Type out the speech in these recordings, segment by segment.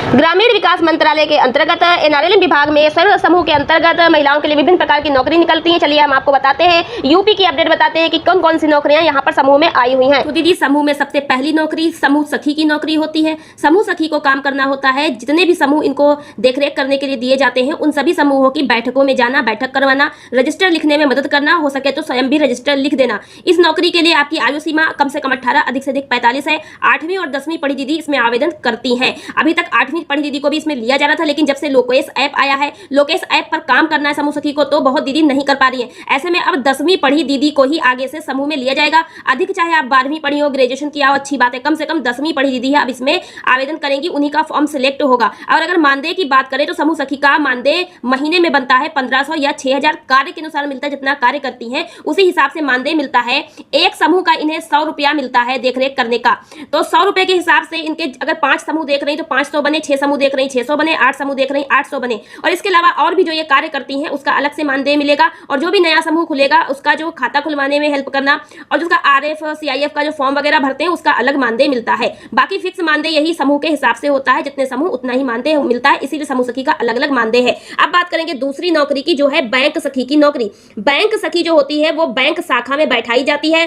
ग्रामीण विकास मंत्रालय के अंतर्गत एनआरएलएम विभाग में सर्व समूह के अंतर्गत महिलाओं के लिए विभिन्न प्रकार की नौकरी निकलती हैं। चलिए हम आपको बताते हैं, यूपी की अपडेट बताते हैं कि कौन कौन सी नौकरियां यहाँ पर समूह में आई हुई हैं। तो दीदी, समूह में सबसे पहली नौकरी समूह सखी की नौकरी होती है। समूह सखी को काम करना होता है, जितने भी समूह इनको देखरेख करने के लिए दिए जाते हैं उन सभी समूहों की बैठकों में जाना, बैठक करवाना, रजिस्टर लिखने में मदद करना, हो सके तो स्वयं भी रजिस्टर लिख देना। इस नौकरी के लिए आपकी आयु सीमा कम से कम 18, अधिक से अधिक 45 है। 8वीं और 10वीं पढ़ी दीदी इसमें आवेदन करती हैं। अभी तक 8वीं पढ़ी दीदी को भी इसमें लिया जा रहा था, लेकिन जब से लोकेश ऐप आया है, लोकेश ऐप पर काम करना है समूह सखी को, तो बहुत दीदी नहीं कर पा रही है। ऐसे में अब 10वीं पढ़ी दीदी को ही आगे से समूह में लिया जाएगा। अधिक चाहे आप 12वीं पढ़ी हो, ग्रेजुएशन किया हो, अच्छी बात है, कम से कम 10वीं पढ़ी दीदी है अब इसमें आवेदन करेंगी, उन्हीं का फॉर्म सिलेक्ट होगा। और अगर मानदेय की बात करें तो समूह सखी का मानदेय महीने में बनता है 1500 या 6000, कार्य के अनुसार मिलता है। जितना कार्य करती है उसी हिसाब से मानदेय मिलता है। एक समूह का इन्हें 100 रुपया मिलता है देखरेख करने का। तो 100 रुपए के हिसाब से इनके अगर 5 समूह देख रही तो 500 बने, 6 समूह देख रही 600 बने, 8 समूह देख रही 800 बने। और इसके अलावा और भी जो ये कार्य करती हैं उसका अलग से मानदेय मिलेगा। और जो भी नया समूह खुलेगा उसका जो खाता खुलवाने में हेल्प करना और जिसका आरएफ सीआईएफ का जो फॉर्म वगैरह भरते हैं उसका अलग मानदेय मिलता है। बाकी फिक्स मानदेय यही समूह के हिसाब से होता है, जितने समूह उतना ही मानदेय मिलता है, इसीलिए समूह सखी का अलग अलग मानदेय है। अब बात करेंगे दूसरी नौकरी की, जो है बैंक सखी की नौकरी। बैंक सखी जो होती है वो बैंक शाखा में बैठाई जाती है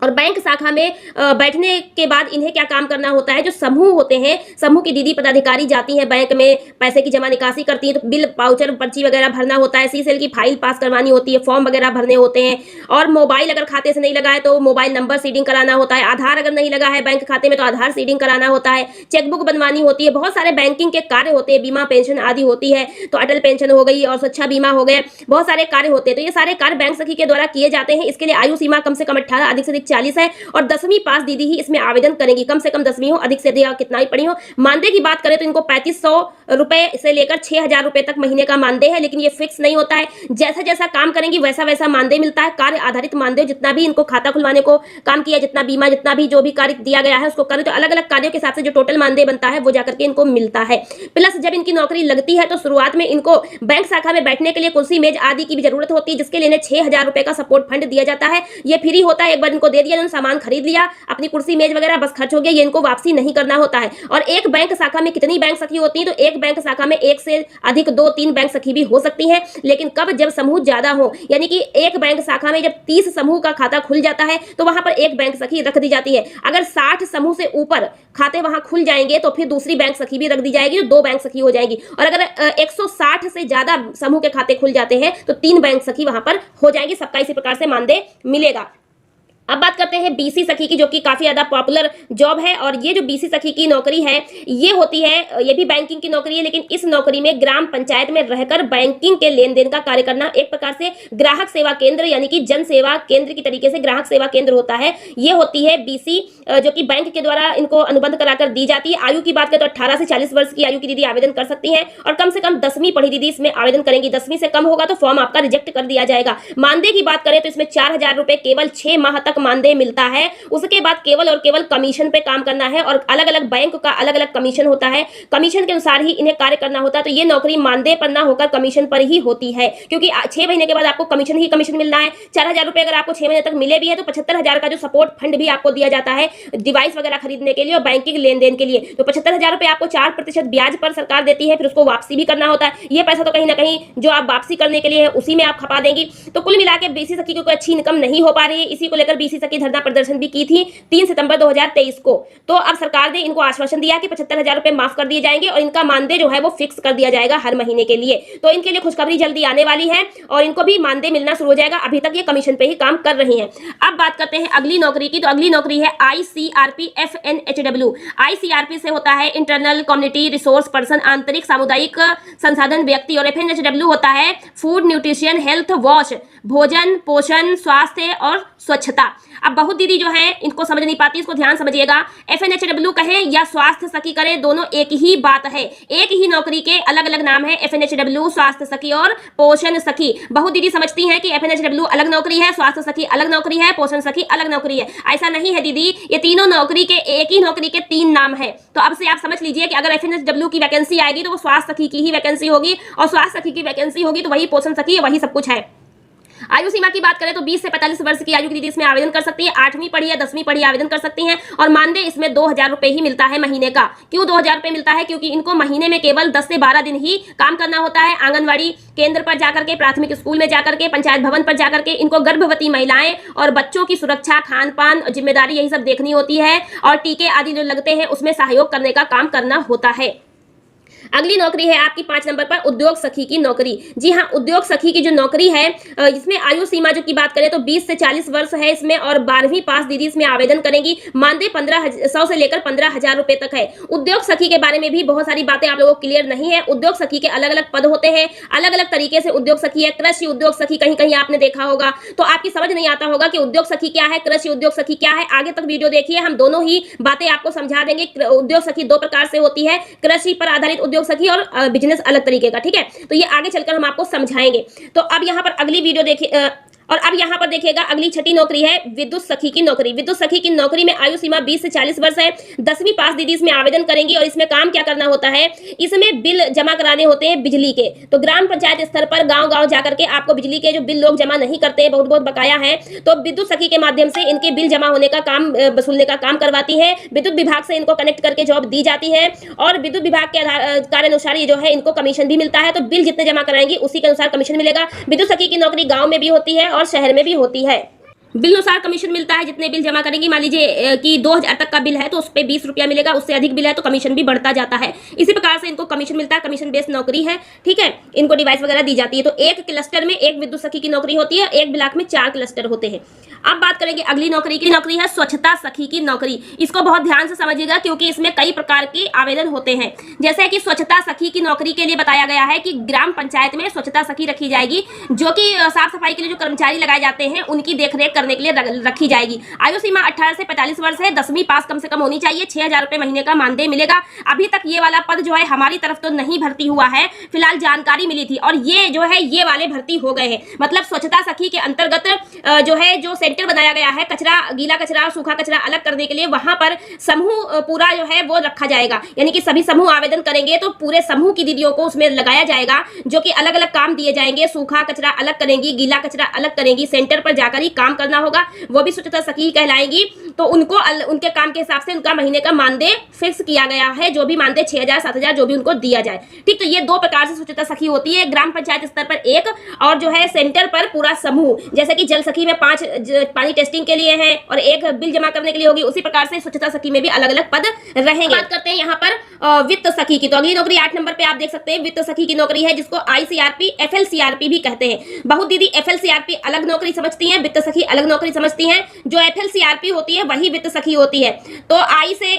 और बैंक शाखा में बैठने के बाद इन्हें क्या काम करना होता है, जो समूह होते हैं, समूह की दीदी पदाधिकारी जाती हैं बैंक में, पैसे की जमा निकासी करती हैं, तो बिल वाउचर पर्ची वगैरह भरना होता है, सीसेल की फाइल पास करवानी होती है, फॉर्म वगैरह भरने होते हैं। और मोबाइल अगर खाते से नहीं लगा है तो मोबाइल नंबर सीडिंग कराना होता है। आधार अगर नहीं लगा है बैंक खाते में तो आधार सीडिंग कराना होता है। चेकबुक बनवानी होती है। बहुत सारे बैंकिंग के कार्य होते हैं, बीमा पेंशन आदि होती है, तो अटल पेंशन हो गई और स्वच्छा बीमा हो गए, बहुत सारे कार्य होते हैं। तो ये सारे कार्य बैंक सखी के द्वारा किए जाते हैं। इसके लिए आयु सीमा कम से कम 18, अधिक से अधिक 40 है। और 10वीं पास दीदी ही इसमें आवेदन करेंगी, कम से कम 10वीं हो, अधिक से अधिक कितना ही पढ़ी हो। मानदेय की बात करें तो इनको 3500 रुपए से लेकर 6000 रुपए तक महीने का मानदेय है, लेकिन ये फिक्स नहीं होता है। जैसा जैसा काम करेंगी वैसा वैसा मानदेय मिलता है। कार्य आधारित मानदेय, जितना भी इनको खाता खुलवाने को काम किया, जितना बीमा, जितना भी जो भी कार्य दिया गया है उसको करें तो अलग अलग कार्यों के हिसाब से जो टोटल मानदेय बनता है वो जाकर के इनको मिलता है। प्लस जब इनकी नौकरी लगती है तो शुरुआत में इनको बैंक शाखा में बैठने के लिए कुर्सी मेज आदि की भी जरूरत होती है, जिसके लिए इन्हें 6000 रुपए का सपोर्ट फंड दिया जाता है। ये फ्री होता है, एक बार इनको दे दिया, जो सामान खरीद लिया, अपनी कुर्सी मेज वगैरह बस खर्च हो गया, ये इनको वापसी नहीं करना होता है। और एक बैंक शाखा में कितनी बैंक सखी होती है, तो एक बैंक शाखा में एक से अधिक 2-3 बैंक सखी भी हो सकती है। लेकिन कब, जब समूह ज्यादा हो, यानी कि एक बैंक शाखा में जब 30 समूह का खाता खुल जाता है तो वहां पर एक बैंक सखी रख दी जाती है। अगर 60 समूह से ऊपर खाते वहां खुल जाएंगे तो फिर दूसरी बैंक सखी भी रख दी जाएगी, तो 2 बैंक सखी हो जाएगी। और अगर 160 से ज्यादा समूह के खाते खुल जाते हैं तो 3 बैंक सखी वहां पर हो जाएगी। सबका इसी प्रकार से मानदेय मिलेगा। अब बात करते हैं बीसी सखी की, जो कि काफी ज्यादा पॉपुलर जॉब है। और ये जो बीसी सखी की नौकरी है ये होती है, ये भी बैंकिंग की नौकरी है, लेकिन इस नौकरी में ग्राम पंचायत में रहकर बैंकिंग के लेन देन का कार्य करना, एक प्रकार से ग्राहक सेवा केंद्र यानी कि जन सेवा केंद्र की तरीके से ग्राहक सेवा केंद्र होता है, ये होती है बीसी, जो कि बैंक के द्वारा इनको अनुबंध कराकर दी जाती है। आयु की बात करें तो 18 से 40 वर्ष की आयु की दीदी आवेदन कर सकती है और कम से कम 10वीं पढ़ी दीदी इसमें आवेदन करेंगी। 10वीं से कम होगा तो फॉर्म आपका रिजेक्ट कर दिया जाएगा। मानदेय की बात करें तो इसमें 4000 रुपए केवल 6 माह तक मानदेय मिलता है। उसके बाद केवल और केवल कमीशन पे काम करना है और अलग अलग बैंक का अलग अलग कमीशन होता है, कमीशन के अनुसार ही इन्हें कार्य करना होता है। तो ये नौकरी मानदेय पर ना होकर कमीशन पर ही होती है, क्योंकि 6 महीने के बाद आपको कमीशन ही कमीशन मिलना है। 4000 रुपए अगर आपको 6 महीने तक मिले भी है तो 75000 का जो सपोर्ट फंड भी आपको दिया जाता है डिवाइस वगैरह खरीदने के लिए और बैंकिंग लेन देन के लिए। तो 75000 रुपए आपको 4% ब्याज पर सरकार देती है, फिर उसको वापसी भी करना होता है। ये पैसा तो कहीं ना कहीं जो आप वापसी करने के लिए है उसी में आप खपा देंगी। तो कुल मिला के बीसी सखी को कोई अच्छी इनकम नहीं हो पा रही है। इसी को लेकर बीसी सखी धरना प्रदर्शन भी की थी 3 सितंबर 2023 को। तो अब सरकार ने इनको आश्वासन दिया कि 75000 रुपए माफ कर दिए जाएंगे और इनका मानदेय जो है वो फिक्स कर दिया जाएगा हर महीने के लिए। तो इनके लिए खुशखबरी जल्दी आने वाली है और इनको भी मानदेय मिलना शुरू हो जाएगा। अभी तक ये कमीशन पे ही काम कर रही हैं। अब बात करते हैं अगली नौकरी की। तो अगली नौकरी है आईसीआरपी FNHW। आईसीआरपी से होता है इंटरनल कम्युनिटी रिसोर्स पर्सन, आंतरिक सामुदायिक संसाधन व्यक्ति, और FNHW होता है फूड न्यूट्रिशन हेल्थ वॉच, भोजन पोषण स्वास्थ्य और स्वच्छता। अब बहुत दीदी जो है इनको समझ नहीं पाती, इसको ध्यान समझिएगा। FNHW कहें या स्वास्थ्य सखी करें, दोनों एक ही बात है, एक ही नौकरी के अलग अलग नाम है। FNHW स्वास्थ्य सखी और पोषण सखी। बहुत दीदी समझती हैं कि FNHW अलग नौकरी है, स्वास्थ्य सखी अलग नौकरी है, पोषण सखी अलग नौकरी है। ऐसा नहीं है दीदी, ये तीनों नौकरी के एक ही नौकरी के 3 नाम है। तो अब से आप समझ लीजिए कि अगर FNHW की वैकेंसी आएगी तो वो स्वास्थ्य सखी की ही वैकेंसी होगी और स्वास्थ्य सखी की वैकेंसी होगी तो वही पोषण सखी, वही सब कुछ है। आयु सीमा की बात करें तो 20 से 45 वर्ष की आयु की दीदी इसमें आवेदन कर सकती है। 8वीं पढ़ी या 10वीं पढ़ी आवेदन कर सकती हैं और मानदेय इसमें 2000 रुपए ही मिलता है महीने का। क्यों 2000 रुपए मिलता है? क्योंकि इनको महीने में केवल 10 से 12 दिन ही काम करना होता है। आंगनबाड़ी केंद्र पर जाकर के, प्राथमिक स्कूल में जाकर के, पंचायत भवन पर जाकर के इनको गर्भवती महिलाएं और बच्चों की सुरक्षा, खान पान, जिम्मेदारी यही सब देखनी होती है और टीके आदि जो लगते हैं उसमें सहयोग करने का काम करना होता है। अगली नौकरी है आपकी 5 नंबर पर उद्योग सखी की नौकरी। जी हाँ, उद्योग सखी की जो नौकरी है इसमें आयु सीमा जो की बात करें तो 20 से 40 वर्ष है इसमें और 12वीं पास दीदी इसमें आवेदन करेंगी। मानदेय 1500 से लेकर 15,000 रुपए तक है। उद्योग सखी के बारे में भी बहुत सारी बातें आप लोगों को क्लियर नहीं है। उद्योग सखी के अलग अलग पद होते हैं, अलग अलग तरीके से उद्योग सखी है। कृषि उद्योग सखी कहीं कहीं आपने देखा होगा, तो आपकी समझ नहीं आता होगा कि उद्योग सखी क्या है, कृषि उद्योग सखी क्या है। आगे तक वीडियो देखिए, हम दोनों ही बातें आपको समझा देंगे। उद्योग सखी 2 प्रकार से होती है, कृषि पर आधारित उद्योग सखी और बिजनेस अलग तरीके का, ठीक है। तो ये आगे चलकर हम आपको समझाएंगे। तो अब यहाँ पर अगली वीडियो देखिए और अब यहाँ पर देखिएगा अगली छठी नौकरी है विद्युत सखी की नौकरी। विद्युत सखी की नौकरी में आयु सीमा 20 से 40 वर्ष है। 10वीं पास दीदी इसमें आवेदन करेंगी और इसमें काम क्या करना होता है, इसमें बिल जमा कराने होते हैं बिजली के। तो ग्राम पंचायत स्तर पर गांव-गांव जाकर के आपको बिजली के जो बिल लोग जमा नहीं करते हैं, बहुत बहुत बकाया है, तो विद्युत सखी के माध्यम से इनके बिल जमा होने का काम, वसूलने का काम करवाती है। विद्युत विभाग से इनको कनेक्ट करके जॉब दी जाती है और विद्युत विभाग के कार्य अनुसार ये जो है इनको कमीशन भी मिलता है। तो बिल जितने जमा कराएंगी उसी के अनुसार कमीशन मिलेगा। विद्युत सखी की नौकरी गाँव में भी होती है और शहर में भी होती है। बिल अनुसार कमीशन मिलता है, जितने बिल जमा करेंगी। मान लीजिए कि 2000 तक का बिल है तो उस पर 20 रुपया मिलेगा, उससे अधिक बिल है तो कमीशन भी बढ़ता जाता है। इसी प्रकार से इनको कमीशन मिलता है। कमीशन बेस्ड नौकरी है, ठीक है। इनको डिवाइस वगैरह दी जाती है। तो एक क्लस्टर में एक विद्युत सखी की नौकरी होती है, एक ब्लॉक में 4 क्लस्टर होते हैं। अब बात करेंगे अगली नौकरी की। नौकरी है स्वच्छता सखी की नौकरी। इसको बहुत ध्यान से समझिएगा क्योंकि इसमें कई प्रकार के आवेदन होते हैं। जैसे कि स्वच्छता सखी की नौकरी के लिए बताया गया है कि ग्राम पंचायत में स्वच्छता सखी रखी जाएगी, जो कि साफ सफाई के लिए जो कर्मचारी लगाए जाते हैं उनकी देखरेख करने के लिए रखी जाएगी। आयु सीमा 18 से 45 वर्ष है। 10वीं पास कम से कम होनी चाहिए। 6000 रुपए महीने का मानदेय मिलेगा। अभी तक ये वाला पद जो है हमारी तरफ तो नहीं भर्ती हुआ है, फिलहाल जानकारी मिली थी और ये जो है ये वाले भर्ती हो गए हैं। मतलब स्वच्छता सखी के अंतर्गत जो है जो सेंटर बनाया गया है कचरा, गीला कचरा और सूखा कचरा अलग करने के लिए, वहां पर समूह पूरा जो है वो रखा जाएगा। यानी कि सभी समूह आवेदन करेंगे तो पूरे समूह की दीदियों को उसमें लगाया जाएगा, जो कि अलग अलग काम दिए जाएंगे। सूखा कचरा अलग करेंगी, गीला कचरा अलग करेंगी। सेंटर पर जाकर ही काम करना होगा, वो भी स्वच्छता सखी कहलाएंगी। तो उनको उनके काम के हिसाब से उनका महीने का मानदेय फिक्स किया गया है, जो भी मानदेय 6000 7000 जो भी उनको दिया जाए, ठीक। तो ये 2 प्रकार से स्वच्छता सखी होती है, ग्राम पंचायत स्तर पर एक और जो है सेंटर पर पूरा समूह। जैसे कि जल सखी में 5 पानी टेस्टिंग के लिए है और एक बिल जमा करने के लिए होगी, उसी प्रकार से स्वच्छता सखी में भी अलग अलग पद रहेंगे। बात करते हैं यहाँ पर वित्त सखी की। तो अगली नौकरी 8 नंबर पे आप देख सकते हैं वित्त सखी की नौकरी है, जिसको ICRP FLCRP भी कहते हैं। बहुत दीदी FLCRP अलग नौकरी समझती हैं, वित्त सखी अलग नौकरी समझती हैं। जो FLCRP होती है वही वित्त सखी होती है। तो I से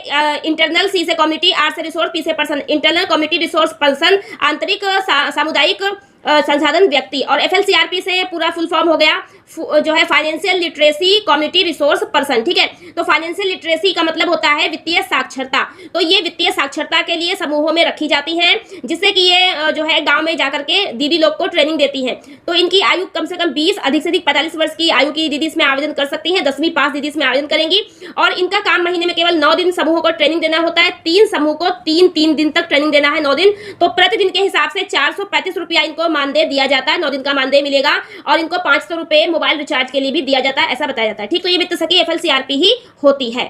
इंटरनल, C से कम्युनिटी, R से रिसोर्स, P से person. Internal community resource person, आंतरिक सामुदायिक संसाधन व्यक्ति। और FLCRP से पूरा फुल फॉर्म हो गया जो है financial literacy community resource person, ठीक है। तो फाइनेंशियल लिटरेसी का मतलब होता है वित्तीय साक्षरता। तो ये वित्तीय साक्षरता के लिए समूहों में रखी जाती हैं, जिससे कि ये जो है गांव में जाकर के दीदी लोग को ट्रेनिंग देती हैं। तो इनकी आयु कम से कम 20, अधिक से अधिक 45 वर्ष की आयु की दीदी इसमें आवेदन कर सकती हैं। 10वीं पास दीदी इसमें आवेदन करेंगी और इनका काम महीने में केवल 9 दिन समूहों को ट्रेनिंग देना होता है। 3 समूह को 3 दिन तक ट्रेनिंग देना है, 9 दिन। तो प्रतिदिन के हिसाब से 435 रुपया इनको मानदेय दिया जाता है। 9 दिन का मानदेय मिलेगा और इनको 500 रुपए मोबाइल रिचार्ज के लिए भी दिया जाता है, ऐसा बताया जाता है, ठीक। तो ये वित्त सखी FLCRP ही होती है।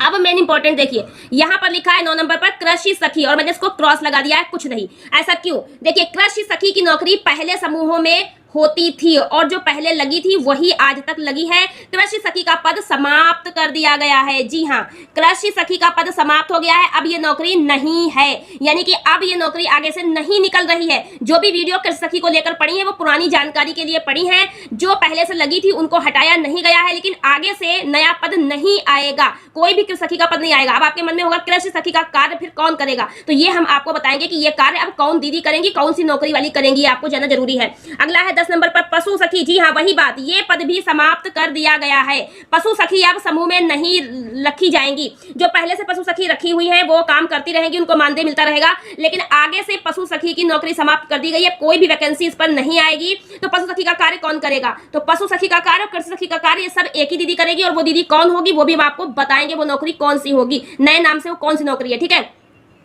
अब मेन इंपॉर्टेंट देखिए, यहां पर लिखा है 9 नंबर पर कृषि सखी और मैंने इसको क्रॉस लगा दिया है, कुछ नहीं। ऐसा क्यों? देखिए, कृषि सखी की नौकरी पहले समूहों में होती थी और जो पहले लगी थी वही आज तक लगी है। कृषि सखी का पद समाप्त कर दिया गया है। जी हाँ, कृषि सखी का पद समाप्त हो गया है, अब ये नौकरी नहीं है। यानी कि अब ये नौकरी आगे से नहीं निकल रही है। जो भी वीडियो कृषि सखी को लेकर पढ़ी है वो पुरानी जानकारी के लिए पढ़ी है। जो पहले से लगी थी उनको हटाया नहीं गया है, लेकिन आगे से नया पद नहीं आएगा, कोई भी कृषि सखी का पद नहीं आएगा। अब आपके मन में होगा कृषि सखी का कार्य फिर कौन करेगा, तो ये हम आपको बताएंगे कि ये कार्य अब कौन दीदी करेंगी, कौन सी नौकरी वाली करेंगी, आपको जानना जरूरी है। अगला है 10 नंबर पर पशु सखी। जी हाँ, वही बात, ये पद भी समाप्त कर दिया गया है। पशु सखी अब समूह में नहीं रखी जाएंगी। जो पहले से पशु सखी रखी हुई है वो काम करती रहेंगी, उनको मानदेय मिलता रहेगा, लेकिन आगे से पशु सखी की नौकरी समाप्त कर दी गई है, कोई भी वैकेंसी इस पर नहीं आएगी। तो पशु सखी का कार्य कौन करेगा? तो पशु सखी का कार्य और कृषि सखी का कार्य ये सब एक ही दीदी करेगी और वो दीदी कौन होगी वो भी हम आपको बताएंगे, वो नौकरी कौन सी होगी, नए नाम से वो कौन सी नौकरी है, ठीक है।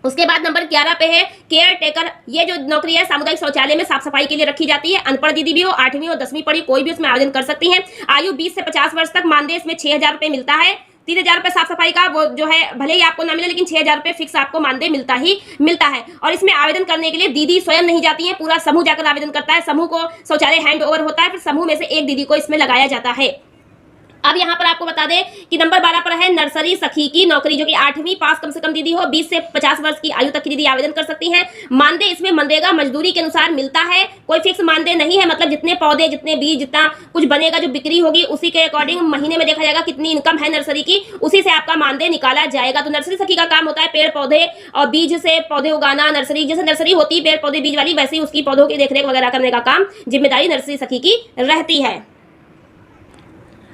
उसके बाद नंबर 11 पे है केयर टेकर। ये जो नौकरी है सामुदायिक शौचालय में साफ सफाई के लिए रखी जाती है। अनपढ़ दीदी भी हो, 8वीं और 10वीं पढ़ी, कोई भी उसमें आवेदन कर सकती है। आयु 20 से 50 वर्ष तक। मानदेय इसमें 6,000 रुपए मिलता है। 3,000 रुपए साफ सफाई का वो जो है भले ही आपको ना मिले, लेकिन 6,000 रुपए फिक्स आपको मानदेय मिलता ही मिलता है। और इसमें आवेदन करने के लिए दीदी स्वयं नहीं जाती है, पूरा समूह जाकर आवेदन करता है। समूह को शौचालय हैंड ओवर होता है, फिर समूह में से एक दीदी को इसमें लगाया जाता है। अब यहाँ पर आपको बता दें कि नंबर 12 पर है नर्सरी सखी की नौकरी, जो कि 8वीं पास कम से कम दीदी हो, 20 से 50 वर्ष की आयु तक की दीदी आवेदन कर सकती हैं। मानदेय इसमें मनरेगा मजदूरी के अनुसार मिलता है, कोई फिक्स मानदेय नहीं है। मतलब जितने पौधे, जितने बीज, जितना कुछ बनेगा, जो बिक्री होगी, उसी के अकॉर्डिंग महीने में देखा जाएगा कितनी इनकम है नर्सरी की, उसी से आपका मानदेय निकाला जाएगा। तो नर्सरी सखी का काम होता है पेड़ पौधे और बीज से पौधे उगाना। नर्सरी जैसे नर्सरी होती है पेड़ पौधे बीज वाली, वैसे ही उसकी पौधों की देखरेख वगैरह करने का काम, जिम्मेदारी नर्सरी सखी की रहती है।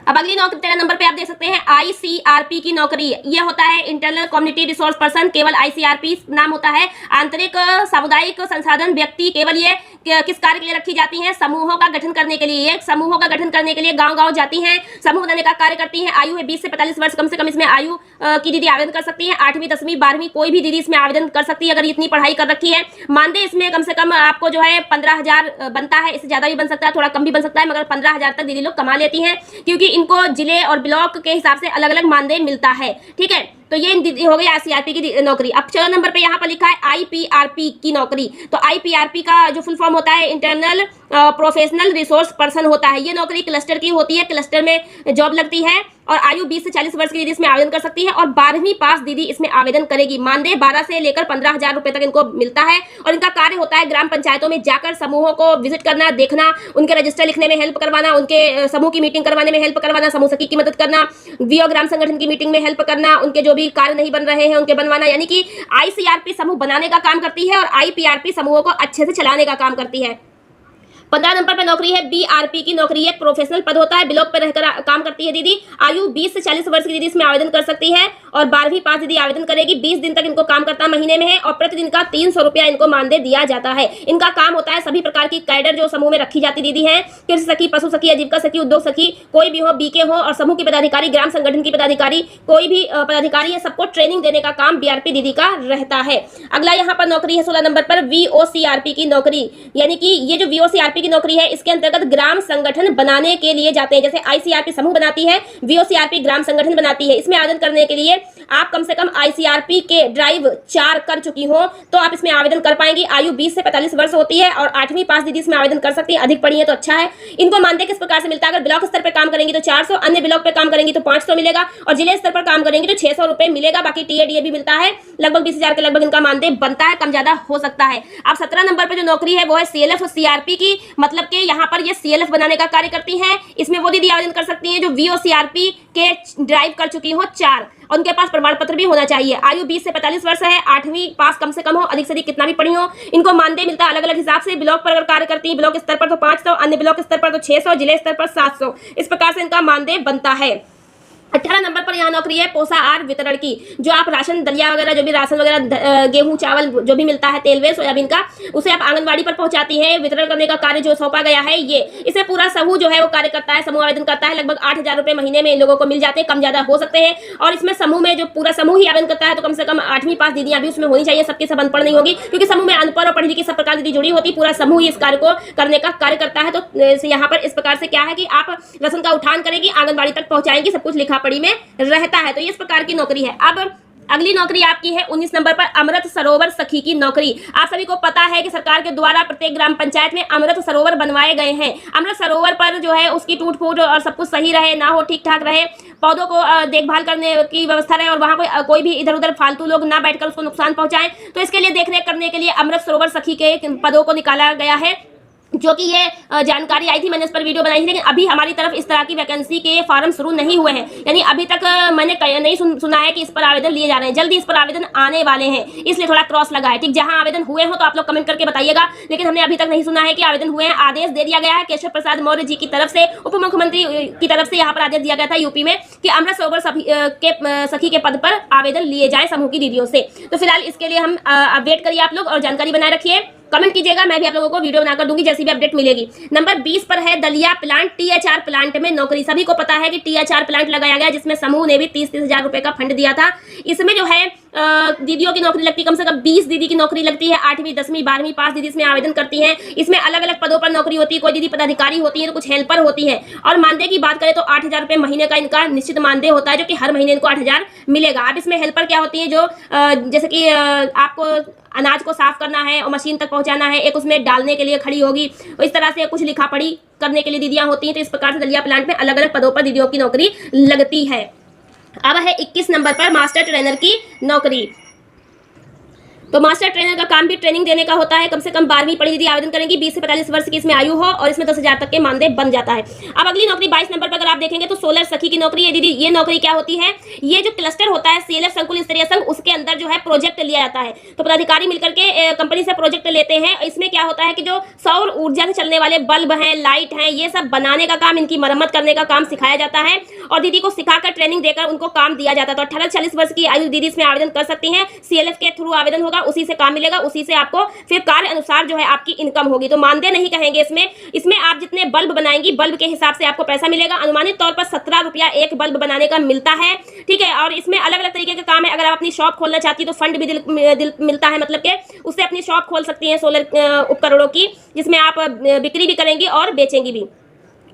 अब अगली नौकरी 13 नंबर पे आप देख सकते हैं आईसीआरपी की नौकरी। ये होता है इंटरनल कम्युनिटी रिसोर्स पर्सन। केवल आईसीआरपी नाम होता है, आंतरिक सामुदायिक संसाधन व्यक्ति। केवल ये किस कार्य के लिए रखी जाती हैं? समूहों का गठन करने के लिए। समूहों का गठन करने के लिए गांव-गांव जाती हैं, समूह बनाने का कार्य करती हैं। आयु है 20 से 45 वर्ष कम से कम इसमें आयु की दीदी आवेदन कर सकती है। 8वीं 10वीं 12वीं कोई भी दीदी इसमें आवेदन कर सकती है अगर इतनी पढ़ाई कर रखी है। मानदेय इसमें कम से कम आपको जो है 15,000 बनता है। इससे ज्यादा भी बन सकता है, थोड़ा कम भी बन सकता है, मगर 15,000 तक दीदी लोग कमा लेती हैं, क्योंकि इनको जिले और ब्लॉक के हिसाब से अलग अलग मानदेय मिलता है। ठीक है, तो ये हो गई आईसीआरपी की नौकरी। अब 14 नंबर पे यहाँ पर लिखा है आईपीआरपी की नौकरी। तो आईपीआरपी का जो फुल फॉर्म होता है इंटरनल प्रोफेशनल रिसोर्स पर्सन होता है। ये नौकरी क्लस्टर की होती है, क्लस्टर में जॉब लगती है। और आयु 20 से 40 वर्ष की दीदी इसमें आवेदन कर सकती है और 12वीं पास दीदी इसमें आवेदन करेगी। मानदेय 12 से लेकर 15,000 रुपए तक इनको मिलता है। और इनका कार्य होता है ग्राम पंचायतों में जाकर समूहों को विजिट करना, देखना, उनके रजिस्टर लिखने में हेल्प करवाना, उनके समूह की मीटिंग करवाने में हेल्प करवाना, समूह सखी की मदद करना, वीओ ग्राम संगठन की मीटिंग में हेल्प करना, उनके जो भी कार्य नहीं बन रहे हैं उनके बनवाना। यानी कि आईसीआरपी समूह बनाने का काम करती है और आईपीआरपी समूहों को अच्छे से चलाने का काम करती है। 15 नंबर पर नौकरी है बीआरपी की नौकरी। एक प्रोफेशनल पद होता है, ब्लॉक पर रहकर काम करती है दीदी। आयु 20 से 40 वर्ष की दीदी इसमें आवेदन कर सकती है और 12वीं पास दीदी आवेदन करेगी। 20 दिन तक इनको काम करता महीने में है और प्रतिदिन का 300 रुपया इनको मानदेय दिया जाता है। इनका काम होता है सभी प्रकार की कैडर जो समूह में रखी जाती दीदी है, कृषि सखी, पशु सखी, आजीविका सखी, उद्योग सखी, कोई भी हो, बीके हो, और समूह की पदाधिकारी, ग्राम संगठन की पदाधिकारी, कोई भी पदाधिकारी है, सबको ट्रेनिंग देने का काम बीआरपी दीदी का रहता है। अगला यहाँ पर नौकरी है 16 नंबर पर वीओसीआरपी की नौकरी। यानी कि ये जो वीओसीआरपी की नौकरी है इसके अंतर्गत ग्राम संगठन बनाने के लिए जाते हैं। जैसे आईसीआरपी समूह बनाती है, वीओसीआरपी ग्राम संगठन बनाती है। इसमें आवेदन करने के लिए आप कम से कम आईसीआरपी के ड्राइव 4 कर चुकी हो तो आप इसमें आवेदन कर पाएंगी। आयु 20 से 45 वर्ष होती है और 8वीं पास दीदी इसमें आवेदन कर सकती है। अधिक पढ़ी है तो अच्छा है। इनको मानदेय किस प्रकार से मिलता है? अगर ब्लॉक स्तर पर काम करेंगी तो 400, अन्य ब्लॉक पर काम करेंगी तो 500 मिलेगा और जिले स्तर पर काम करेंगी तो 600 रुपए मिलेगा। बाकी टीएडीए भी मिलता है। लगभग 20,000 के लगभग इनका मानदेय बनता है, कम ज्यादा हो सकता है। अब 17 नंबर पर जो नौकरी है वो है सीएलएफ और सीआरपी की। मतलब कि यहाँ पर ये सीएलएफ बनाने का कार्य करती हैं। इसमें वो दीदी आवेदन कर सकती हैं जो वीओसीआरपी के ड्राइव कर चुकी हो 4, उनके पास प्रमाण पत्र भी होना चाहिए। आयु 20 से 45 वर्ष है, 8वीं पास कम से कम हो, अधिक से अधिक कितना भी पढ़ी हो। इनको मानदेय मिलता है अलग अलग हिसाब से। ब्लॉक पर अगर कार्य करती है, ब्लॉक स्तर पर तो 500, अन्य ब्लॉक स्तर पर तो 600, जिले स्तर पर 700, इस प्रकार से इनका मानदेय बनता है। 18 नंबर पर यहाँ नौकरी है पोषाहार वितरण की। जो आप राशन, दलिया वगैरह, जो भी राशन वगैरह, गेहूं, चावल जो भी मिलता है, तेल वे, सोयाबीन का, उसे आप आंगनबाड़ी पर पहुंचाती है। वितरण करने का कार्य जो सौंपा गया है ये, इसे पूरा समूह जो है वो कार्य करता है, समूह आवेदन करता है। लगभग 8,000 रुपए महीने में इन लोगों को मिल जाते हैं, कम ज्यादा हो सकते हैं। और इसमें समूह में जो पूरा समूह ही आवेदन करता है तो कम से कम 8वीं पास दीदियां भी उसमें होनी चाहिए। सबकी सब अनपढ़ नहीं होगी, क्योंकि समूह में अनपढ़ और पढ़ी लिखी सब प्रकार दीदी जुड़ी होती। पूरा समूह ही इस कार्य को करने का कार्य करता है। तो यहाँ पर इस प्रकार से क्या है कि आप राशन का उठान करेंगी, आंगनबाड़ी तक पहुंचाएंगी, सब कुछ लिखा पढ़ी में रहता है। तो ये इस प्रकार की नौकरी है। अब अगली नौकरी आपकी है 19 नंबर पर अमृत सरोवर सखी की नौकरी। आप सभी को पता है कि सरकार के द्वारा प्रत्येक ग्राम पंचायत में अमृत सरोवर बनवाए गए हैं। अमृत सरोवर पर जो है उसकी टूट फूट और सब कुछ सही रहे, ना हो, ठीक ठाक रहे, पौधों को देखभाल करने की व्यवस्था रहे और वहां कोई भी इधर उधर फालतू लोग ना बैठकर उसको नुकसान पहुंचाएं। तो इसके लिए देखरेख करने के लिए अमृत सरोवर सखी के पदों को निकाला गया है। जो कि ये जानकारी आई थी, मैंने इस पर वीडियो बनाई थी, लेकिन अभी हमारी तरफ इस तरह की वैकेंसी के फॉर्म शुरू नहीं हुए हैं। यानी अभी तक मैंने नहीं सुना है कि इस पर आवेदन लिए जा रहे हैं। जल्दी इस पर आवेदन आने वाले हैं, इसलिए थोड़ा क्रॉस लगा है। ठीक, जहां आवेदन हुए हो तो आप लोग कमेंट करके बताइएगा, लेकिन हमने अभी तक नहीं सुना है कि आवेदन हुए हैं। आदेश दे दिया गया है केशव प्रसाद मौर्य जी की तरफ से, उप मुख्यमंत्री की तरफ से यहाँ पर आदेश दिया गया था यूपी में कि अमृत सरोवर सखी के पद पर आवेदन लिए जाए समूह की दीदियों से। तो फिलहाल इसके लिए हम वेट करिए आप लोग और जानकारी बनाए रखिए, कमेंट कीजिएगा, मैं भी आप लोगों को वीडियो बनाकर दूंगी जैसी भी अपडेट मिलेगी। नंबर 20 पर है दलिया प्लांट टीएचआर प्लांट में नौकरी। सभी को पता है कि टीएचआर प्लांट लगाया गया जिसमें समूह ने भी 30,000 रुपए का फंड दिया था। इसमें जो है दीदियों की नौकरी लगती है, कम से कम 20 दीदी की नौकरी लगती है। 8वीं 10वीं 12वीं पास दीदी इसमें आवेदन करती हैं। इसमें अलग अलग पदों पर नौकरी होती है, कोई दीदी पदाधिकारी होती है तो कुछ हेल्पर होती है। और मानदेय की बात करें तो 8,000 रुपये महीने का इनका निश्चित मानदेय होता है, जो कि हर महीने इनको 8,000 मिलेगा। अब इसमें हेल्पर क्या होती है, जो जैसे कि आपको अनाज को साफ करना है और मशीन तक पहुंचाना है, एक उसमें डालने के लिए खड़ी होगी, इस तरह से कुछ लिखा पढ़ी करने के लिए दीदियां होती हैं। तो इस प्रकार से दलिया प्लांट में अलग अलग पदों पर दीदियों की नौकरी लगती है। अब है 21 नंबर पर मास्टर ट्रेनर की नौकरी। तो मास्टर ट्रेनर का काम भी ट्रेनिंग देने का होता है। कम से कम 12वीं पढ़ी दीदी आवेदन करेंगी, 20 से 45 वर्ष की इसमें आयु हो और इसमें 10,000 तक के मानदेय बन जाता है। अब अगली नौकरी 22 नंबर पर अगर आप देखेंगे तो सोलर सखी की नौकरी है दीदी। ये नौकरी क्या होती है, ये जो क्लस्टर होता है सीएलएफ संकुल स्तरीय संघ, उसके अंदर जो है प्रोजेक्ट लिया जाता है। तो पदाधिकारी मिलकर के कंपनी से प्रोजेक्ट लेते हैं। इसमें क्या होता है कि जो सौर ऊर्जा से चलने वाले बल्ब हैं, लाइट हैं, ये सब बनाने का काम, इनकी मरम्मत करने का काम सिखाया जाता है और दीदी को सिखाकर ट्रेनिंग देकर उनको काम दिया जाता है। तो 18 से 40 वर्ष की आयु दीदी इसमें आवेदन कर सकती हैं। सीएलएफ के थ्रू आवेदन होगा, उसी से काम मिलेगा, उसी से आपको फिर कार्य अनुसार जो है आपकी इनकम होगी। तो मानदेय नहीं कहेंगे इसमें आप जितने बल्ब बनाएंगी बल्ब के हिसाब से आपको पैसा मिलेगा। अनुमानित तौर पर 17 रुपया एक बल्ब बनाने का मिलता है, ठीक है। और इसमें अलग अलग तरीके का काम है। अगर आप अपनी शॉप खोलना चाहती है तो फंड भी मिलता है, मतलब कि उससे अपनी शॉप खोल सकती हैं सोलर उपकरणों की, जिसमें आप बिक्री भी करेंगी और बेचेंगी भी।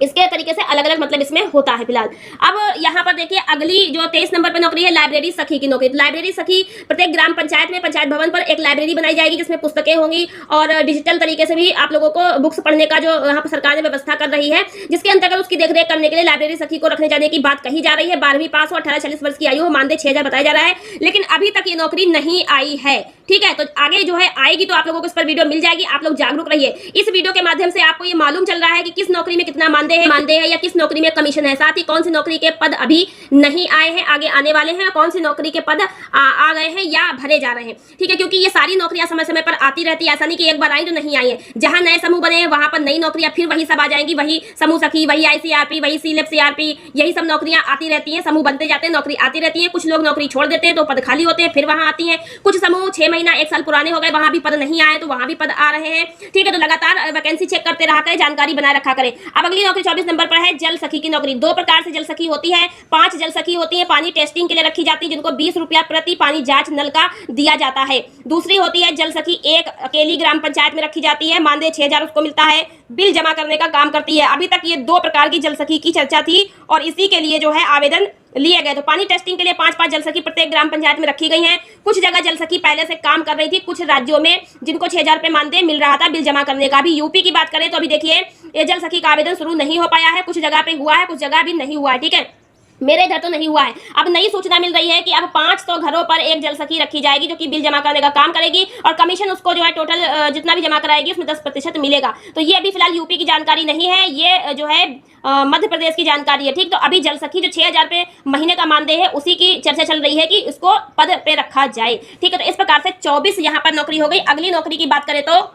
इसके तरीके से अलग अलग मतलब इसमें होता है फिलहाल। अब यहाँ पर देखिए अगली जो 23 नंबर पर नौकरी है लाइब्रेरी सखी की नौकरी। लाइब्रेरी सखी प्रत्येक ग्राम पंचायत में पंचायत भवन पर एक लाइब्रेरी बनाई जाएगी, जिसमें पुस्तकें होंगी और डिजिटल तरीके से भी आप लोगों को बुक्स पढ़ने का जो यहाँ पर सरकार ने व्यवस्था कर रही है, जिसके अंतर्गत उसकी देखरेख करने के लिए लाइब्रेरी सखी को रखने जाने की बात कही जा रही है। 12वीं पास हो, 18-40 वर्ष की आयु हो, मानदेय 6,000 बताया जा रहा है, लेकिन अभी तक ये नौकरी नहीं आई है, ठीक है। तो आगे जो है आएगी तो आप लोगों को इस पर वीडियो मिल जाएगी। आप लोग जागरूक रहिए। इस वीडियो के माध्यम से आपको ये मालूम चल रहा है कि किस नौकरी में कितना मानदेय है या किस नौकरी में कमीशन है। साथ ही कौन सी नौकरी के पद अभी नहीं आए हैं, आगे आने वाले हैं, कौन सी नौकरी के पद आ गए हैं या भरे जा रहे हैं, ठीक है। क्योंकि ये सारी नौकरियां समय समय पर आती रहती है, ऐसा नहीं कि एक बार आई तो नहीं आई है। जहां नए समूह बने हैं वहां पर नई नौकरियां फिर वही सब आ जाएंगी, वही समूह सखी, वही आईसीआरपी, वही सीएलएफ सीआरपी, यही सब नौकरियां आती रहती हैं। समूह बनते जाते हैं, नौकरी आती रहती है। कुछ लोग नौकरी छोड़ देते हैं तो पद खाली होते हैं, फिर वहां आती है। कुछ समूह 6 महीना 1 साल पुराने हो गए, वहां भी पद नहीं आए तो वहां भी पद आ रहे हैं, ठीक है। तो लगातार वैकेंसी चेक करते रहा करें, जानकारी बनाए रखा करें। अब अगली नौकरी 24 नंबर पर है जल सखी की नौकरी। 2 प्रकार से जल सखी होती है। 5 जल सखी होती है, पानी टेस्टिंग के लिए रखी जाती है, जिनको 20 रुपया प्रति पानी जांच नल का दिया जाता है। दूसरी होती है जल सखी, एक अकेली ग्राम पंचायत में रखी जाती है, मानदेय 6,000 उसको मिलता है, बिल जमा करने का काम करती है। अभी तक ये 2 प्रकार की जल सखी की चर्चा थी और इसी के लिए जो है आवेदन लिए गए। तो पानी टेस्टिंग के लिए 5-5 जल सखी प्रत्येक ग्राम पंचायत में रखी गई हैं। कुछ जगह जल सखी पहले से काम कर रही थी, कुछ राज्यों में जिनको 6,000 रुपये मानदेय मिल रहा था बिल जमा करने का। अभी यूपी की बात करें तो अभी देखिए ये जल सखी का आवेदन शुरू नहीं हो पाया है, कुछ जगह पे हुआ है, कुछ जगह भी नहीं हुआ है, ठीक है। मेरे इधर तो नहीं हुआ है। अब नई सूचना मिल रही है कि अब 500 घरों पर एक जल सखी रखी जाएगी, जो कि बिल जमा करने का काम करेगी और कमीशन उसको जो है टोटल जितना भी जमा कराएगी उसमें 10% मिलेगा। तो ये अभी फिलहाल यूपी की जानकारी नहीं है, ये जो है मध्य प्रदेश की जानकारी है, ठीक। तो अभी जल सखी जो 6,000 रुपये महीने का मानदेय है उसी की चर्चा चल रही है कि इसको पद पे रखा जाए, ठीक है। तो इस प्रकार से 24 यहाँ पर नौकरी हो गई। अगली नौकरी की बात करें तो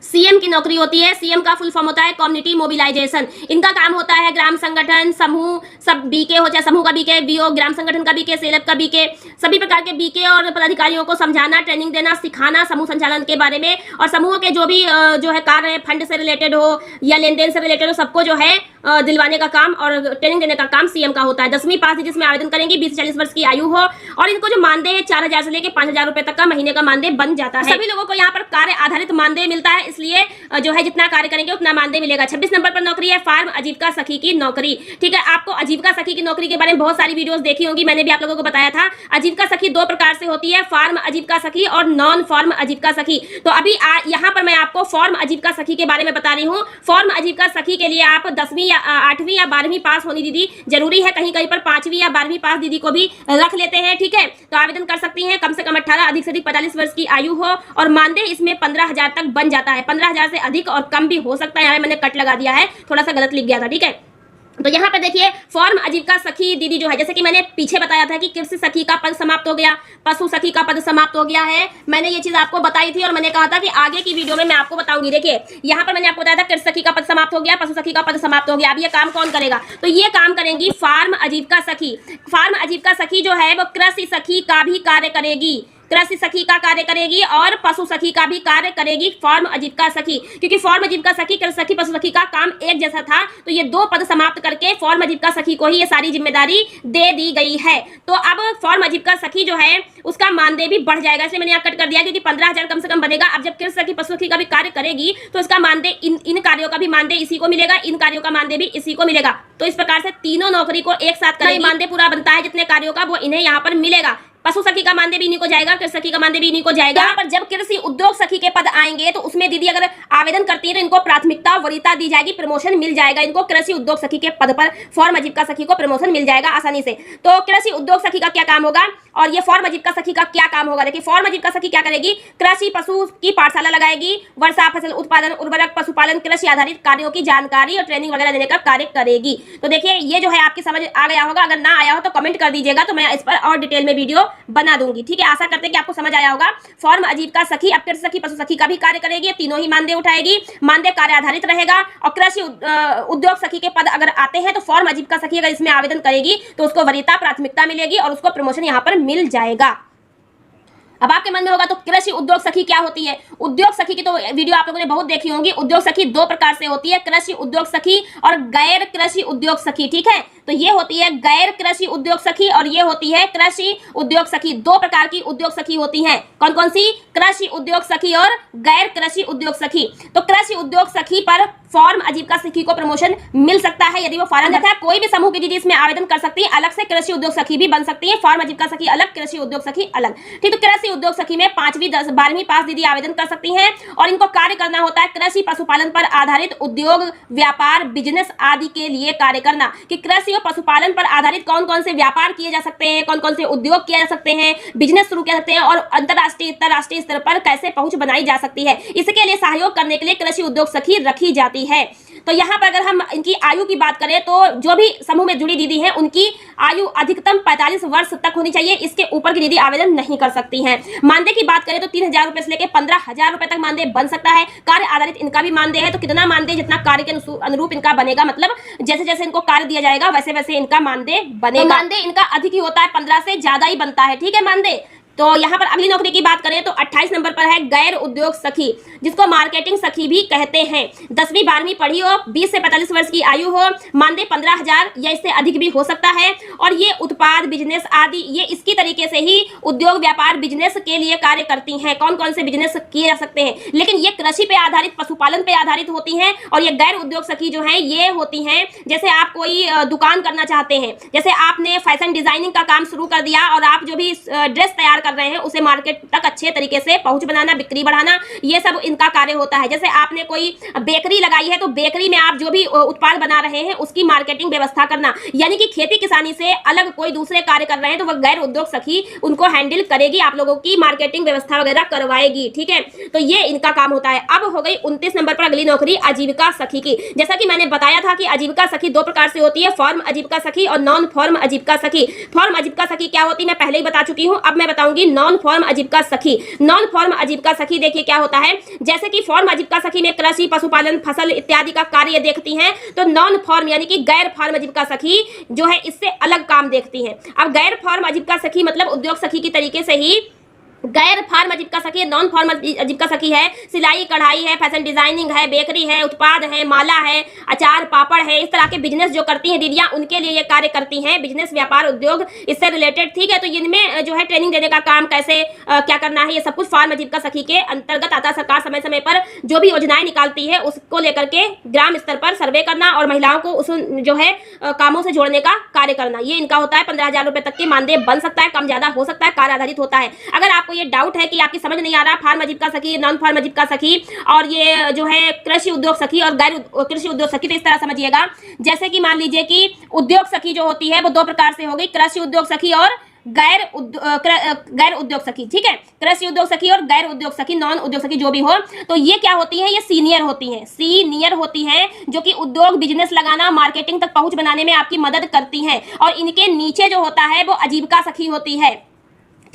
सीएम की नौकरी होती है। सीएम का फुल फॉर्म होता है कम्युनिटी मोबिलाइजेशन। इनका काम होता है ग्राम संगठन, समूह, सब बीके हो, चाहे समूह का बीके, बीओ, ग्राम संगठन का बीके, सेलेब का बीके, सभी प्रकार के बीके और पदाधिकारियों को समझाना, ट्रेनिंग देना, सिखाना समूह संचालन के बारे में, और समूह के जो भी जो है कार्य है, फंड से रिलेटेड हो या लेन देन से रिलेटेड हो, सबको जो है दिलवाने का काम और ट्रेनिंग देने का काम सीएम का होता है। 10वीं पास जिसमें आवेदन करेंगी, 20 से 40 वर्ष की आयु हो और इनको जो मानदेय है 4,000 से लेकर 5,000 रुपए तक का महीने का मानदेय बन जाता है। सभी लोगों को यहाँ पर कार्य आधारित मानदेय मिलता है, इसलिए जो है जितना कार्य करेंगे उतना मानदेय मिलेगा। 26 नंबर पर नौकरी है फार्म आजीविका सखी की नौकरी, ठीक है। आपको आजीविका सखी की नौकरी के बारे में बहुत सारी वीडियोस देखी होंगी, मैंने भी आप लोगों को बताया था। आजीविका सखी 2 प्रकार से होती है, फार्म आजीविका सखी और नॉन फार्म आजीविका सखी। तो अभी यहाँ पर मैं आपको फॉर्म आजीविका सखी के बारे में बता रही हूँ। फॉर्म आजीविका सखी के लिए आप 10वीं या 8वीं या 12वीं पास होनी दीदी जरूरी है, कहीं कहीं पर 5वीं या 12वीं पास दीदी को भी रख लेते हैं, ठीक है। तो आवेदन कर सकती हैं। कम से कम 18, अधिक से अधिक 45 वर्ष की आयु हो और मानदेय इसमें 15,000 तक बन जाता है। 15,000 से अधिक और कम भी हो सकता है, यहाँ मैंने कट लगा दिया है, थोड़ा सा गलत लिख गया था, ठीक है। तो यहाँ पे देखिए फॉर्म आजीविका सखी दीदी जो है, जैसे कि मैंने पीछे बताया था कि कृषि सखी का पद समाप्त हो गया, पशु सखी का पद समाप्त हो गया है, मैंने ये चीज आपको बताई थी और मैंने कहा था कि आगे की वीडियो में मैं आपको बताऊंगी। देखिए यहाँ पर मैंने आपको बताया था कृषि सखी का पद समाप्त हो गया, पशु सखी का पद समाप्त हो गया। अब ये काम कौन करेगा? तो ये काम करेंगी फार्म आजीविका सखी। फार्म आजीविका सखी जो है वो कृषि सखी का भी कार्य करेगी, कृषि सखी का कार्य करेगी और पशु सखी का भी कार्य करेगी फॉर्म आजीविका सखी, क्योंकि फॉर्म आजीविका सखी, कृषि सखी, पशु सखी का काम एक जैसा था, तो ये 2 पद समाप्त करके फॉर्म आजीविका सखी को ही ये सारी जिम्मेदारी दे दी गई है। तो अब फॉर्म आजीविका सखी जो है उसका मानदेय भी बढ़ जाएगा, इसलिए मैंने यहाँ कट कर दिया, क्योंकि 15,000 कम से कम बनेगा। अब जब कृषि सखी, पशु सखी का भी कार्य करेगी तो इसका मानदेय, इन कार्यों का भी मानदेय इसी को मिलेगा, इन कार्यों का मानदेय भी इसी को मिलेगा। तो इस प्रकार से तीनों नौकरी को एक साथ करेगी, मानदेय पूरा बनता है जितने कार्यों का वो इन्हें यहाँ पर मिलेगा। पशु सखी का मानदेय भी इन्हीं को जाएगा, कृषि सखी का मानदेय भी इन्हीं को जाएगा। यहाँ पर जब कृषि उद्योग सखी के पद आएंगे तो उसमें दीदी अगर आवेदन करती है तो इनको प्राथमिकता वरीयता दी जाएगी, प्रमोशन मिल जाएगा इनको। कृषि उद्योग सखी के पद पर फॉर्म आजीविका सखी को प्रमोशन मिल जाएगा आसानी से। तो कृषि उद्योग सखी का क्या काम होगा और ये फॉर्म आजीविका सखी का क्या काम होगा? देखिए, फॉर्म आजीविका सखी क्या करेगी? कृषि पशु की पाठशाला लगाएगी, वर्षा, फसल उत्पादन, उर्वरक, पशुपालन, कृषि आधारित कार्यों की जानकारी और ट्रेनिंग वगैरह देने का कार्य करेगी। तो देखिए, ये जो है आपकी समझ आ गया होगा। अगर ना आया हो तो कमेंट कर दीजिएगा, तो मैं इस पर और डिटेल में वीडियो बना दूंगी। ठीक है, आशा करते हैं कि आपको समझ आया होगा। फॉर्म आजीविका सखी अब कृषि सखी, पशु सखी का भी कार्य करेगी, तीनों ही मानदेय उठाएगी, मानदेय कार्य आधारित रहेगा। और कृषि उद्योग सखी के पद अगर आते हैं तो फॉर्म आजीविका सखी अगर इसमें आवेदन करेगी तो उसको वरीयता, प्राथमिकता मिलेगी और उसको प्रमोशन यहाँ पर मिल जाएगा। अब आपके मन में होगा तो कृषि उद्योग सखी क्या होती है? उद्योग सखी की तो वीडियो आप लोगों ने बहुत देखी होंगी। उद्योग सखी 2 प्रकार से होती है, कृषि उद्योग सखी और गैर कृषि उद्योग सखी। ठीक है, तो ये होती है गैर कृषि उद्योग सखी और ये होती है कृषि उद्योग सखी। 2 प्रकार की उद्योग सखी होती हैं। कौन कौन सी? कृषि उद्योग सखी और गैर कृषि उद्योग सखी। तो कृषि उद्योग सखी पर फॉर्म आजीविका सखी को प्रमोशन मिल सकता है यदि वो फॉर्म देता है। कोई भी समूह की दीदी इसमें आवेदन कर सकती है, अलग से कृषि उद्योग सखी भी बन सकती है। फॉर्म आजीविका सखी अलग, कृषि उद्योग सखी अलग। ठीक, तो कृषि उद्योग सखी में 5वीं 12वीं पास दीदी आवेदन कर सकती हैं और इनको कार्य करना होता है कृषि पशुपालन पर आधारित उद्योग, व्यापार, बिजनेस आदि के लिए कार्य करना। कि कृषि और पशुपालन पर आधारित कौन कौन से व्यापार किए जा सकते हैं, कौन कौन से उद्योग किए जा सकते हैं, बिजनेस शुरू किया सकते हैं और अंतरराष्ट्रीय, अंतरराष्ट्रीय स्तर पर कैसे पहुंच बनाई जा सकती है, इसके लिए सहयोग करने के लिए कृषि उद्योग सखी रखी जाती है। तो यहाँ पर अगर हम इनकी आयु की बात करें तो जो भी समूह में जुड़ी दीदी हैं उनकी आयु अधिकतम 45 वर्ष तक होनी चाहिए, इसके ऊपर की दीदी आवेदन नहीं कर सकती हैं। मानदेय की बात करें तो 3,000 रुपए से लेकर 15,000 रुपए तक मानदेय बन सकता है। कार्य आधारित इनका भी मानदेय है, तो कितना मानदेय? जितना कार्य के अनुरूप इनका बनेगा, मतलब जैसे जैसे इनको कार्य दिया जाएगा वैसे वैसे इनका मानदेय बनेगा। तो मानदेय इनका अधिक ही होता है, 15 से ज्यादा ही बनता है। ठीक है, मानदेय। तो यहाँ पर अगली नौकरी की बात करें तो 28 नंबर पर है गैर उद्योग सखी, जिसको मार्केटिंग सखी भी कहते हैं। 10वीं 12वीं पढ़ी हो, 20 से 45 वर्ष की आयु हो, मानदेय 15,000 या इससे अधिक भी हो सकता है। और ये उत्पाद, बिजनेस आदि ये इसकी तरीके से ही उद्योग, व्यापार, बिजनेस के लिए कार्य करती हैं। कौन कौन से बिजनेस किए जा सकते हैं, लेकिन ये कृषि पे आधारित, पशुपालन पे आधारित होती हैं। और ये गैर उद्योग सखी जो है ये होती हैं, जैसे आप कोई दुकान करना चाहते हैं, जैसे आपने फैशन डिजाइनिंग का काम शुरू कर दिया और आप जो भी ड्रेस तैयार कर रहे हैं उसे मार्केट तक अच्छे तरीके से पहुंच बनाना, बिक्री बढ़ाना, ये सब इनका कार्य होता है। जैसे आपने कोई बेकरी लगाई है तो बेकरी में आप जो भी उत्पाद बना रहे हैं उसकी मार्केटिंग व्यवस्था करना, यानी कि खेती किसानी से अलग कोई दूसरे कार्य कर रहे हैं तो वह गैर उद्योग सखी उनको हैंडल करेगी, आप लोगों की मार्केटिंग व्यवस्था वगैरह करवाएगी। ठीक है, तो ये इनका काम होता है। अब हो गई 29 नंबर पर अगली नौकरी आजीविका सखी की। जैसा कि मैंने बताया था कि आजीविका सखी 2 प्रकार से होती है, फॉर्म आजीविका सखी और नॉन फॉर्म आजीविका सखी। फॉर्म आजीविका सखी क्या होती है मैं पहले ही बता चुकी हूं, अब मैं बताऊंगी नॉन फॉर्म आजीविका सखी। नॉन फॉर्म आजीविका सखी देखिए क्या होता है। जैसे कि फॉर्म आजीविका सखी में कृषि, पशुपालन, फसल इत्यादि का कार्य देखती हैं, तो नॉन फॉर्म यानी कि गैर फॉर्म आजीविका सखी जो है इससे अलग काम देखती हैं। अब गैर फॉर्म आजीविका सखी मतलब उद्योग सखी की तरीके से ही गैर फार्म आजीविका सखी, नॉन फार्म आजीविका सखी है सिलाई कढ़ाई है, फैशन डिजाइनिंग है, बेकरी है, उत्पाद है, माला है, अचार पापड़ है, इस तरह के बिजनेस जो करती हैं दीदियां उनके लिए ये कार्य करती हैं, बिजनेस व्यापार उद्योग इससे रिलेटेड। ठीक है, तो इनमें जो है ट्रेनिंग देने का काम कैसे क्या करना है ये सब कुछ फार्म आजीविका सखी के अंतर्गत आता। सरकार समय समय पर जो भी योजनाएं निकालती है उसको लेकर के ग्राम स्तर पर सर्वे करना और महिलाओं को उस जो है कामों से जोड़ने का कार्य करना, ये इनका होता है। 15,000 रुपए तक के मानदेय बन सकता है, कम ज्यादा हो सकता है, कार्य आधारित होता है। अगर आपको ये डाउट है कि आपकी समझ नहीं आ रहा फार्म आजीविका सखी, नॉन फार्म आजीविका सखी और ये जो है कृषि उद्योग सखी और गैर कृषि उद्योग सखी, तो इस तरह समझिएगा। जैसे कि मान लीजिए कि उद्योग सखी जो होती है वो दो प्रकार से हो गई, कृषि उद्योग सखी और गैर उद्योग सखी। ठीक है, कृषि उद्योग सखी और गैर उद्योग सखी, नॉन उद्योग सखी जो भी हो, तो ये क्या होती है, ये सीनियर होती हैं जो कि उद्योग बिजनेस लगाना, मार्केटिंग तक पहुंच बनाने में आपकी मदद करती हैं। और इनके नीचे जो होता है वो आजीविका सखी होती है।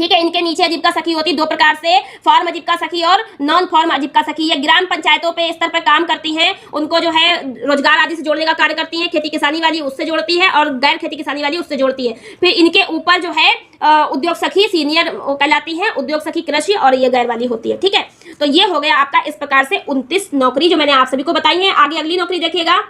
ठीक है। इनके नीचे आजीविका सखी होती है दो प्रकार से, फॉर्म आजीविका सखी और नॉन फॉर्म आजीविका सखी। ये ग्राम पंचायतों पे स्तर पर काम करती हैं, उनको जो है रोजगार आदि से जोड़ने का कार्य करती हैं। खेती किसानी वाली उससे जोड़ती है और गैर खेती किसानी वाली उससे जोड़ती है। फिर इनके ऊपर जो है उद्योग सखी सीनियर कहलाती है, उद्योग सखी कृषि, और ये गैर वाली होती है। ठीक है, तो ये हो गया आपका इस प्रकार से 29 नौकरी जो मैंने आप सभी को बताई है। आगे अगली नौकरी देखिएगा।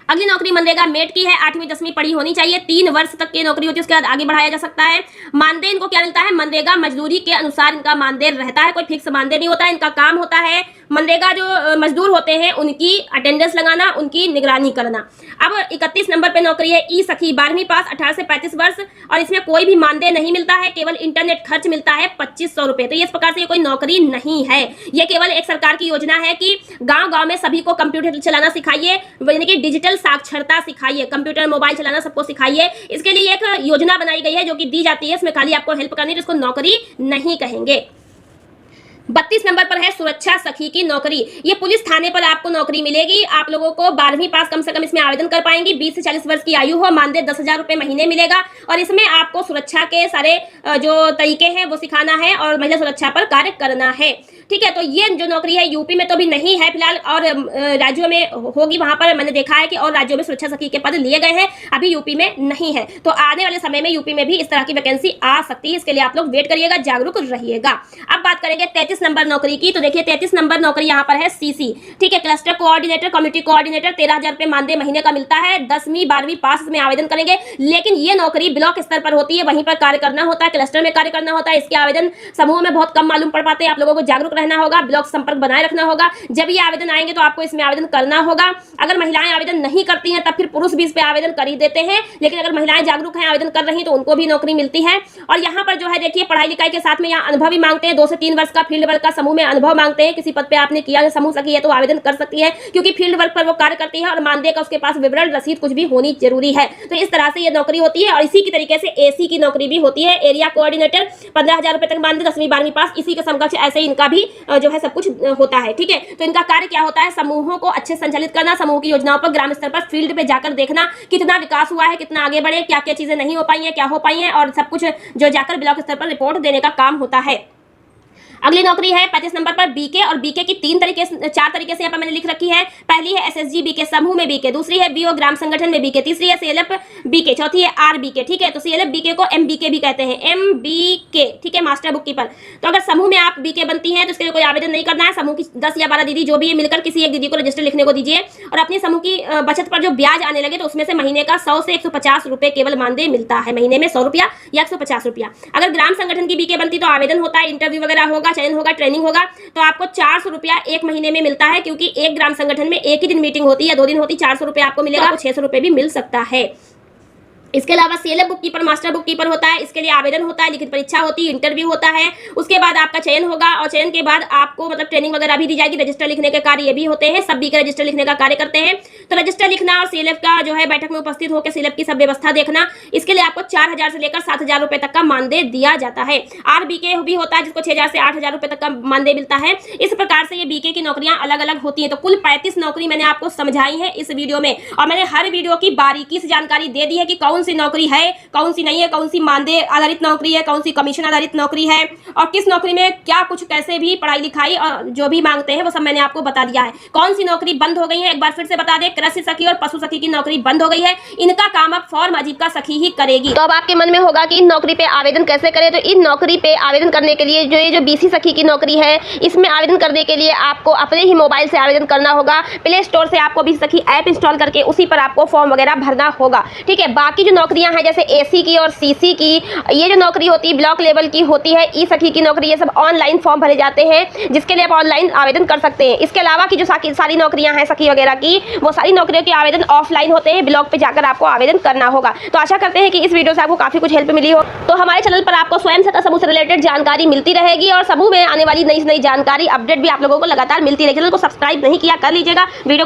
अगली नौकरी मनरेगा मेट की है। 8वीं 10वीं पढ़ी होनी चाहिए। 3 वर्ष तक की नौकरी होती है, उसके बाद आगे बढ़ाया जा सकता है। मानदेय इनको क्या मिलता है? मनरेगा मजदूरी के अनुसार इनका मानदेय रहता है, कोई फिक्स मानदेय नहीं होता है। इनका काम होता है मनरेगा जो मजदूर होते हैं उनकी अटेंडेंस लगाना, उनकी निगरानी करना। अब 31 नंबर पे नौकरी है ई सखी, 12वीं पास, 18 से 35 वर्ष, और इसमें कोई भी मानदेय नहीं मिलता है, केवल इंटरनेट खर्च मिलता है 2500 रुपए। तो ये इस प्रकार से ये कोई नौकरी नहीं है, ये केवल एक सरकार की योजना है कि गांव-गांव में सभी को कंप्यूटर चलाना सिखाइए, यानी कि डिजिटल साक्षरता सिखाइए, कंप्यूटर मोबाइल चलाना सबको सिखाइए। इसके लिए एक योजना बनाई गई है जो कि दी जाती है, इसमें खाली आपको हेल्प करनी है, जिसको नौकरी नहीं कहेंगे। 32 नंबर पर है सुरक्षा सखी की नौकरी। ये पुलिस थाने पर आपको नौकरी मिलेगी। आप लोगों को 12वीं पास कम से कम इसमें आवेदन कर पाएंगी। 20 से 40 वर्ष की आयु हो, मानदेय 10,000 रुपए महीने मिलेगा, और इसमें आपको सुरक्षा के सारे जो तरीके हैं वो सिखाना है और महिला सुरक्षा पर कार्य करना है। ठीक है, तो ये जो नौकरी है यूपी में तो अभी नहीं है फिलहाल, और राज्यों में होगी। वहां पर मैंने देखा है कि और राज्यों में सुरक्षा सखी के पद लिए गए हैं, अभी यूपी में नहीं है। तो आने वाले समय में यूपी में भी इस तरह की वैकेंसी आ सकती है, इसके लिए आप लोग वेट करिएगा, जागरूक रहिएगा। अब बात करेंगे 33 नंबर नौकरी की। तो देखिए 33 नंबर नौकरी यहाँ पर है सीसी, ठीक है, क्लस्टर कोऑर्डिनेटर, कम्युनिटी कोऑर्डिनेटर। 13,000 रुपए मानदेय महीने का मिलता है। 10वीं 12वीं पास में आवेदन करेंगे, लेकिन ये नौकरी ब्लॉक स्तर पर होती है, वहीं पर कार्य करना होता है, क्लस्टर में कार्य करना होता है। इसके आवेदन समूह में बहुत कम मालूम पड़ पाते हैं। आप लोगों को जागरूक रहना होगा, ब्लॉक संपर्क बनाए रखना होगा। जब ये आवेदन आएंगे तो आपको इसमें आवेदन करना होगा। अगर महिलाएं आवेदन नहीं करती हैं तब फिर पुरुष भी इस पे आवेदन कर ही देते हैं, लेकिन अगर महिलाएं जागरूक हैं, आवेदन कर रही हैं, तो उनको भी नौकरी मिलती है। और यहाँ पर जो है देखिए पढ़ाई लिखाई के साथ में यहाँ अनुभव भी मांगते हैं। 2 से 3 वर्ष का फील्ड वर्क का समूह में अनुभव मांगते हैं। किसी पद पे आपने किया है, समूह सखी है, तो आवेदन कर सकती है, क्योंकि फील्ड वर्क पर वो कार्य करती है और मानदेय का उसके पास विवरण रसीद कुछ भी होनी जरूरी है। तो इस तरह से ये नौकरी होती है। और इसी की तरीके से एसी की नौकरी भी होती है, एरिया कोऑर्डिनेटर, 15,000 रुपए तक मानदेय, 10वीं 12वीं पास। इसी के समकक्ष ऐसे इनका भी जो है सब कुछ होता है। ठीक है, तो इनका कार्य क्या होता है? समूहों को अच्छे संचालित करना, समूह की योजनाओं पर ग्राम स्तर पर फील्ड पे जाकर देखना कितना विकास हुआ है, कितना आगे बढ़े, क्या क्या चीजें नहीं हो पाई हैं, क्या हो पाई हैं, और सब कुछ जो जाकर ब्लॉक स्तर पर रिपोर्ट देने का काम होता है। अगली नौकरी है 35 नंबर पर बीके, और बीके की 4 तरीके से यहाँ पर मैंने लिख रखी है। पहली है एसएसजी बीके, समूह में बीके। दूसरी है बीओ, ग्राम संगठन में बीके। तीसरी है सीएलएफ बीके। चौथी है आरबीके। ठीक है, तो सीएलएफ बीके को एमबीके भी कहते हैं, एमबीके। ठीक है, मास्टर बुक कीपर। तो अगर समूह में आप बीके बनती हैं तो इसके लिए कोई आवेदन नहीं करना है। समूह की 10 या 12 दीदी जो भी है मिलकर किसी एक दीदी को रजिस्टर लिखने को दीजिए, और अपनी समूह की बचत पर जो ब्याज आने लगे तो उसमें से महीने का 100 से 150 रुपए केवल मानदेय मिलता है। महीने में 100 रुपया या 150 रुपया। अगर ग्राम संगठन की बीके बनती तो आवेदन होता है, इंटरव्यू वगैरह होगा, चयन होगा, ट्रेनिंग होगा, तो आपको 400 रुपया एक महीने में मिलता है, क्योंकि एक ग्राम संगठन में एक ही दिन मीटिंग होती है या 2 दिन होती। 400 रुपया आपको मिलेगा, आपको 600 रुपए भी मिल सकता है। इसके अलावा CLF book keeper, master book keeper होता है। इसके लिए आवेदन होता है, लिखित परीक्षा होती है, इंटरव्यू होता है, उसके बाद आपका चयन होगा, और चयन के बाद आपको मतलब ट्रेनिंग वगैरह भी दी जाएगी। रजिस्टर लिखने के कार्य ये भी होते हैं, सब बीके रजिस्टर लिखने का कार्य करते हैं। तो रजिस्टर लिखना और सीएलएफ का जो है बैठक में उपस्थित होकर सीएलएफ की सब व्यवस्था देखना, इसके लिए आपको 4,000 से लेकर 7,000 रुपए तक का मानदेय दिया जाता है। आरबीके भी होता है, जिसको 6,000 से 8,000 रुपए तक का मानदेय मिलता है। इस प्रकार से ये बीके की नौकरियां अलग अलग होती है। तो कुल 35 नौकरी मैंने आपको समझाई है इस वीडियो में, और मैंने हर वीडियो की बारीकी से जानकारी दे दी है कि कौन सी नौकरी है, कौन सी नहीं है, कौन सी मानदेय आधारित नौकरी है, कौन सी कमीशन आधारित नौकरी है, और किस नौकरी में क्या कुछ कैसे भी पढ़ाई लिखाई और जो भी मांगते हैं वो सब मैंने आपको बता दिया है। कौन सी नौकरी बंद हो गई है एक बार फिर से बता दें, कृषि सखी और पशु सखी की नौकरी बंद हो गई है। इनका काम अब फॉर्म आजीविका सखी ही करेगी। तो अब आपके मन में होगा कि इन नौकरी पे आवेदन कैसे करें। तो इन नौकरी पे आवेदन करने के लिए जो बीसी सखी की नौकरी है, इसमें आवेदन करने के लिए आपको अपने ही मोबाइल से आवेदन करना होगा। प्ले स्टोर से आपको बीसी सखी ऐप इंस्टॉल करके उसी पर आपको फॉर्म वगैरह भरना होगा। ठीक है, बाकी जो नौकरियां हैं जैसे एसी की और सीसी की, ये जो नौकरी होती है ब्लॉक लेवल की होती है, ई सखी की नौकरी, ये सब ऑनलाइन फॉर्म भरे जाते हैं, जिसके लिए आप ऑनलाइन आवेदन कर सकते हैं। इसके अलावा की जो सारी नौकरियां हैं सखी वगैरह की, वो सारी नौकरियों के आवेदन ऑफलाइन होते हैं, ब्लॉक पे जाकर आपको आवेदन करना होगा। तो आशा करते हैं कि इस वीडियो से आपको काफी कुछ हेल्प मिली हो। तो हमारे चैनल पर आपको स्वयं सहायता समूह से रिलेटेड जानकारी मिलती रहेगी, और समूह में आने वाली नई जानकारी अपडेट भी आप लोगों को लगातार मिलती रहेगी। चैनल को सब्सक्राइब नहीं किया कर लीजिएगा, वीडियो